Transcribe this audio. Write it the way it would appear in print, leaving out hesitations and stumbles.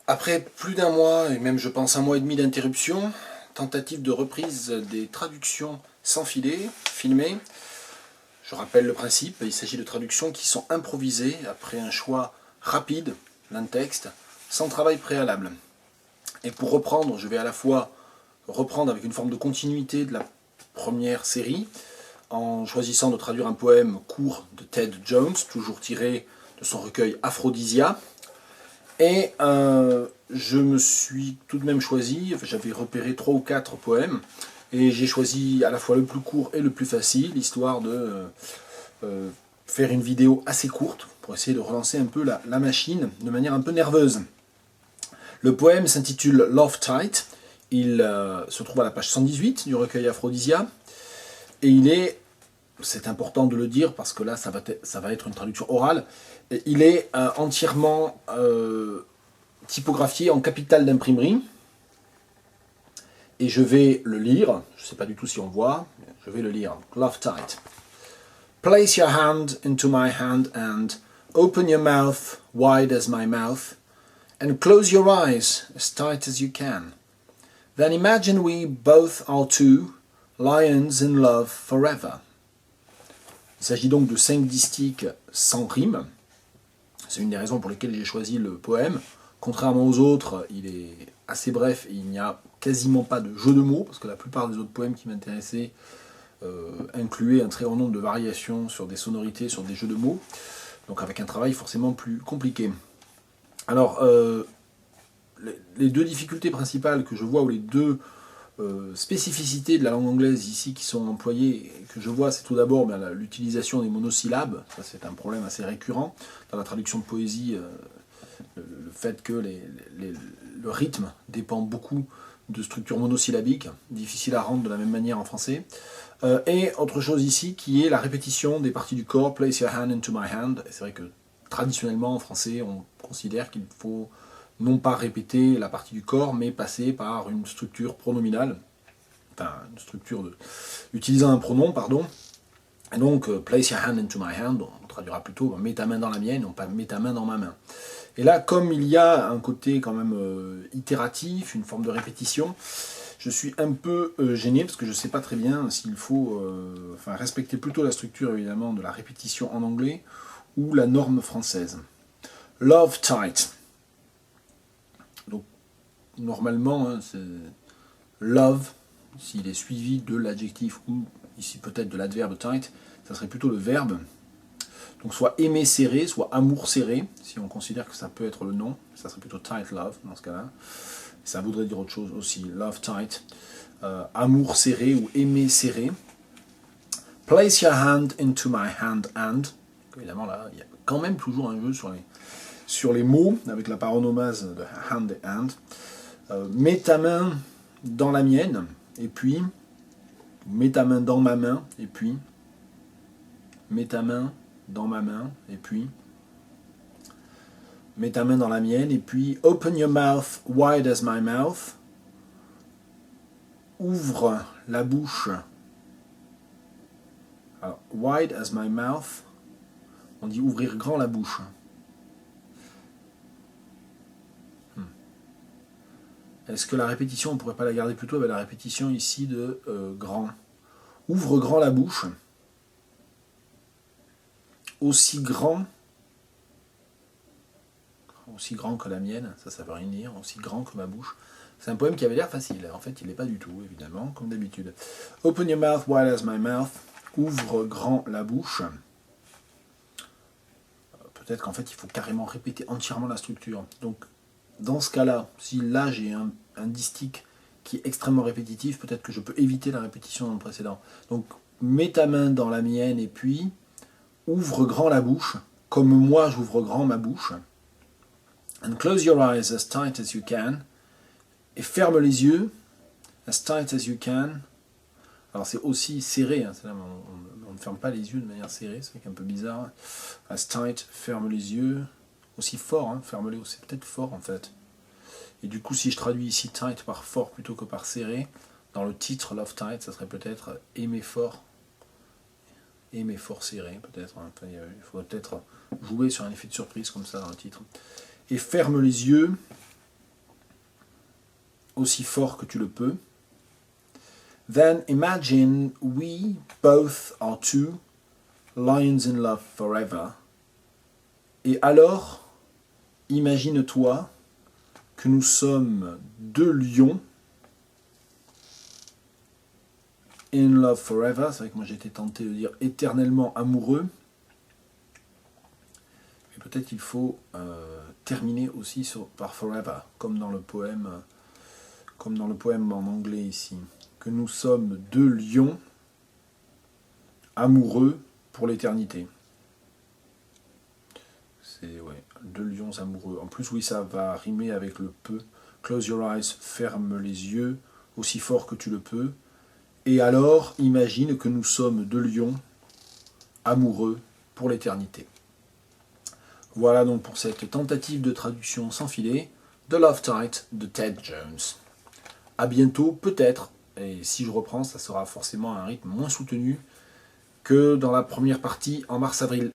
Après plus d'un mois, et même je pense un mois et demi d'interruption, tentative de reprise des traductions sans filet, filmées. Je rappelle le principe, il s'agit de traductions qui sont improvisées après un choix rapide d'un texte, sans travail préalable. Et pour reprendre, je vais à la fois reprendre avec une forme de continuité de la première série, en choisissant de traduire un poème court de Ted Jones, toujours tiré de son recueil Aphrodisia. Et je me suis tout de même choisi, enfin, j'avais repéré 3 ou 4 poèmes, et j'ai choisi à la fois le plus court et le plus facile, histoire de faire une vidéo assez courte, pour essayer de relancer un peu la machine de manière un peu nerveuse. Le poème s'intitule Love Tight, il se trouve à la page 118 du recueil Aphrodisia, et il est, c'est important de le dire parce que là ça va être une traduction orale, il est entièrement typographié en capitale d'imprimerie, et je vais le lire, je ne sais pas du tout si on voit, je vais le lire. Love Tight. Place your hand into my hand and open your mouth wide as my mouth and close your eyes as tight as you can. Then imagine we both are two lions in love forever. Il s'agit donc de 5 distiques sans rime. C'est une des raisons pour lesquelles j'ai choisi le poème. Contrairement aux autres, il est assez bref et il n'y a quasiment pas de jeu de mots, parce que la plupart des autres poèmes qui m'intéressaient incluaient un très grand nombre de variations sur des sonorités, sur des jeux de mots, donc avec un travail forcément plus compliqué. Alors, les deux difficultés principales que je vois, ou les deux spécificités de la langue anglaise ici qui sont employées, que je vois, c'est tout d'abord l'utilisation des monosyllabes. Ça, c'est un problème assez récurrent dans la traduction de poésie, le fait que le rythme dépend beaucoup de structures monosyllabiques, difficiles à rendre de la même manière en français. Et autre chose ici qui est la répétition des parties du corps, place your hand into my hand. Et c'est vrai que traditionnellement en français on considère qu'il faut non pas répéter la partie du corps, mais passer par une structure pronominale, enfin une structure utilisant un pronom, pardon. Et donc, place your hand into my hand, on traduira plutôt mets ta main dans la mienne, non pas mets ta main dans ma main. Et là, comme il y a un côté quand même itératif, une forme de répétition, je suis un peu gêné parce que je ne sais pas très bien s'il faut respecter plutôt la structure évidemment de la répétition en anglais ou la norme française. Love tight. Donc, normalement, hein, c'est love, s'il est suivi de l'adjectif ou ici peut-être de l'adverbe tight, ça serait plutôt le verbe. Donc soit aimer serré, soit amour serré, si on considère que ça peut être le nom, ça serait plutôt tight love dans ce cas-là. Ça voudrait dire autre chose aussi, love tight, amour serré ou aimer serré. Place your hand into my hand and, évidemment là, il y a quand même toujours un jeu sur les mots, avec la paronomase de hand et hand. Mets ta main dans la mienne, et puis, mets ta main dans ma main, et puis, mets ta main dans ma main, et puis, mets ta main dans la mienne, et puis, open your mouth wide as my mouth, ouvre la bouche, alors, wide as my mouth, on dit ouvrir grand la bouche. Est-ce que la répétition, on ne pourrait pas la garder plutôt avec la répétition ici de grand? Ouvre grand la bouche, aussi grand que la mienne, ça veut rien dire, aussi grand que ma bouche. C'est un poème qui avait l'air facile, en fait il n'est pas du tout, évidemment, comme d'habitude. Open your mouth wide as my mouth, ouvre grand la bouche. Peut-être qu'en fait il faut carrément répéter entièrement la structure. Donc dans ce cas-là, si là j'ai un distique qui est extrêmement répétitif, peut-être que je peux éviter la répétition dans le précédent. Donc mets ta main dans la mienne et puis ouvre grand la bouche, comme moi j'ouvre grand ma bouche. And close your eyes as tight as you can. Et ferme les yeux, as tight as you can. Alors c'est aussi serré, hein, là, on ne ferme pas les yeux de manière serrée, c'est un peu bizarre. As tight, ferme les yeux. Aussi fort, hein, ferme-les, c'est peut-être fort en fait. Et du coup, si je traduis ici tight par fort plutôt que par serré, dans le titre Love Tight, ça serait peut-être aimer fort serré, peut-être. Hein. Enfin, il faudrait peut-être jouer sur un effet de surprise comme ça dans le titre. Et ferme les yeux, aussi fort que tu le peux. Then imagine we both are two lions in love forever. Et alors, imagine-toi que nous sommes deux lions in love forever. C'est vrai que moi j'étais tenté de dire éternellement amoureux. Mais peut-être qu'il faut terminer aussi par forever, comme dans le poème en anglais ici. Que nous sommes deux lions amoureux pour l'éternité. C'est deux lions amoureux. En plus, oui, ça va rimer avec le peu. Close your eyes, ferme les yeux, aussi fort que tu le peux. Et alors, imagine que nous sommes deux lions amoureux pour l'éternité. Voilà donc pour cette tentative de traduction sans filet de Love Tite de Ted Jones. A bientôt, peut-être, et si je reprends, ça sera forcément à un rythme moins soutenu que dans la première partie en mars-avril.